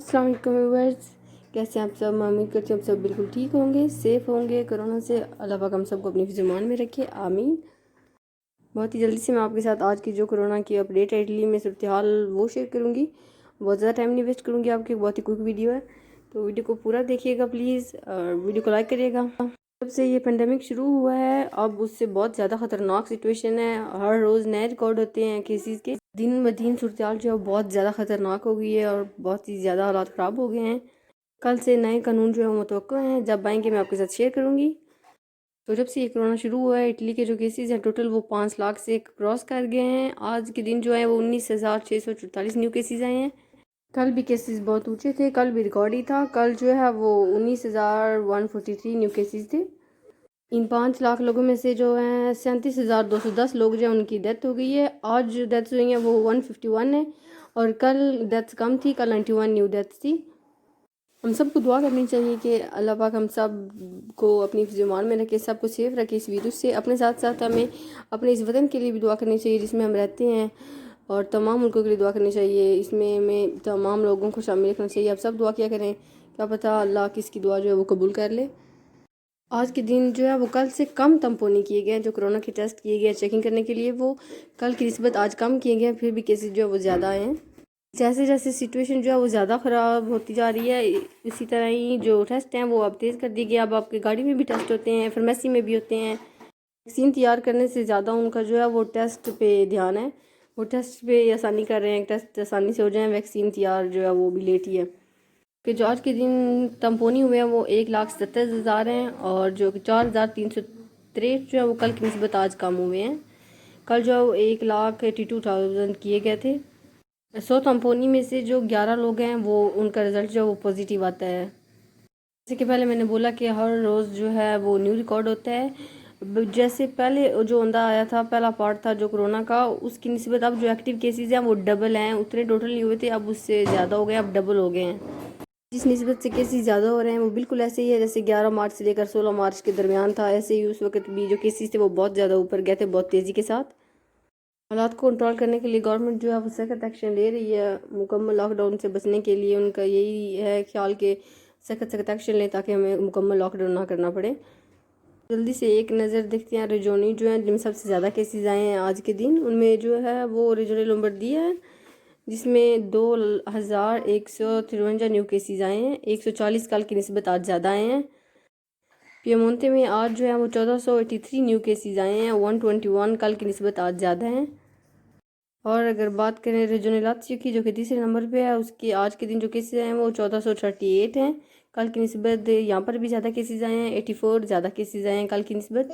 अस्सलाम वालेकुम व्यूअर्स, कैसे हैं आप सब। मैं उम्मीद करती हूँ आप सब बिल्कुल ठीक होंगे, सेफ़ होंगे कोरोना से। अल्लाह पाक हम सबको अपनी ज़ुबान में रखे, आमीन। बहुत ही जल्दी से मैं आपके साथ आज की जो कोरोना की अपडेट है इटली में सूरत हाल वो शेयर करूँगी। बहुत ज़्यादा टाइम नहीं वेस्ट करूँगी, आपकी बहुत ही क्विक वीडियो है, तो वीडियो को पूरा देखिएगा प्लीज़, और वीडियो को लाइक करिएगा। जब से ये पेंडेमिक शुरू हुआ है अब उससे बहुत ज़्यादा ख़तरनाक सिचुएशन है। हर रोज़ नए रिकॉर्ड होते हैं केसेस के, दिन ब दिन सूरत हाल जो है बहुत ज़्यादा ख़तरनाक हो गई है और बहुत ही ज़्यादा हालात ख़राब हो गए हैं। कल से नए कानून जो है वो मुतवक्को हैं, जब आएंगे मैं आपके साथ शेयर करूँगी। तो जब से ये कोरोना शुरू हुआ है इटली के जो केसेस हैं टोटल वो 5 लाख से क्रॉस कर गए हैं। आज के दिन जो है वो 19,644 न्यू केसेस आए हैं। कल भी केसेस बहुत ऊंचे थे, कल भी रिकॉर्ड ही था। कल जो है वो 19,143 न्यू केसेस थे। इन 5 लाख लोगों में से जो हैं 37,210 लोग जो हैं उनकी डेथ हो गई है। आज जो डेथ्स हुई हैं वो 151 है और कल डेथ्स कम थी, कल 91 न्यू डेथ्स थी। हम सबको दुआ करनी चाहिए कि अल्लाह पाक हम सब को अपनी ज़ुबान में रखे, सबको सेफ रखे इस वीरूस से। अपने साथ साथ हमें अपने इस वतन के लिए भी दुआ करनी चाहिए जिसमें हम रहते हैं, और तमाम मुल्कों के लिए दुआ करनी चाहिए। इसमें हमें तमाम लोगों को शामिल रखना चाहिए। आप सब दुआ किया करें, क्या पता अल्लाह किसकी दुआ जो है वो कबूल कर ले। आज के दिन जो है वो कल से कम तम्पोनी किए गए हैं। जो कोरोना के टेस्ट किए गए चेकिंग करने के लिए वो कल की निस्बत आज कम किए गए हैं, फिर भी केसेस जो है वो ज़्यादा आए हैं। जैसे जैसे सिचुएशन जो है वो ज़्यादा ख़राब होती जा रही है, इसी तरह ही जो टेस्ट हैं वो अब तेज़ कर दिए गए। अब आपके गाड़ी में भी टेस्ट होते हैं, फार्मेसी में भी होते हैं। वैक्सीन तैयार करने से ज़्यादा उनका जो है वो टेस्ट पे ध्यान है, वो टेस्ट पे आसानी कर रहे हैं, टेस्ट आसानी से हो जाए। वैक्सीन तैयार जो है वो भी लेट ही है कि जो आज के दिन तम्पोनी हुए हैं वो 1,70,000 हैं, और जो 4,363 जो है वो कल की निस्बत आज कम हुए हैं। कल जो 1,82,000 किए गए थे। 100 तम्पोनी में से जो 11 लोग हैं वो उनका रिज़ल्ट जो है वो पॉजिटिव आता है। जैसे कि पहले मैंने बोला कि हर रोज़ जो है वो न्यू रिकॉर्ड होता है। जैसे पहले जो अंदा आया था, पहला पार्ट था जो कोरोना का, उसकी निस्बत अब जो एक्टिव केसेस हैं वो डबल हैं। उतने टोटल नहीं हुए थे, अब उससे ज़्यादा हो गए, अब डबल हो गए हैं। जिस निस्बत से केसेस ज़्यादा हो रहे हैं वो बिल्कुल ऐसे ही है जैसे 11 मार्च से लेकर 16 मार्च के दरमियान था। ऐसे ही उस वक्त भी जो केसेस थे वो बहुत ज़्यादा ऊपर गए थे, बहुत तेज़ी के साथ। हालात को कंट्रोल करने के लिए गवर्नमेंट जो है वो सख्त एक्शन ले रही है। मुकम्मल लॉकडाउन से बचने के लिए उनका यही है ख्याल के सख्त एक्शन लें ताकि हमें मुकम्मल लॉकडाउन ना करना पड़े। जल्दी से एक नज़र देखते हैं रिजोनी जो है जिनमें सबसे ज़्यादा केसेस आए हैं आज के दिन। उनमें जो है वो रिजोनी लोम्बार्डिया है जिसमें 2,153 न्यू केसेस आए हैं। 140 कल की निस्बत आज ज़्यादा आए हैं। पियमोंते में आज जो है वो 1,483 न्यू केसेस आए हैं, 121 कल की निस्बत आज ज़्यादा हैं। और अगर बात करें रीजनल लात्सियो की जो कि तीसरे नंबर पे है, उसके आज के दिन जो केसेस हैं वो 1,438 हैं कल की निस्बत। यहाँ पर भी ज़्यादा केसेस आए हैं, 84 ज़्यादा केसेस आए हैं कल की निस्बत।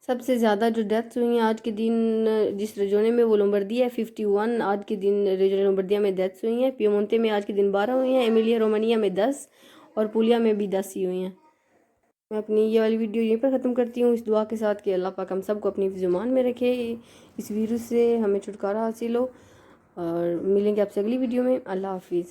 सबसे ज़्यादा जो डेथ्स हुई हैं आज के दिन जिस रिजोने में वो लोम्बार्डिया है, 51 आज के दिन रिजोने लोम्बार्डिया में डेथ्स हुई हैं। पियमोंते में आज के दिन 12 हुई हैं, एमिलिया रोमानिया में 10 और पुलिया में भी 10 ही हुई हैं। मैं अपनी ये वाली वीडियो यहीं पर ख़त्म करती हूँ इस दुआ के साथ कि अल्लाह पाक हम सबको अपनी ज़ुबान में रखे, इस वीरूस से हमें छुटकारा हासिल हो, और मिलेंगे आपसे अगली वीडियो में। अल्लाह हाफिज़।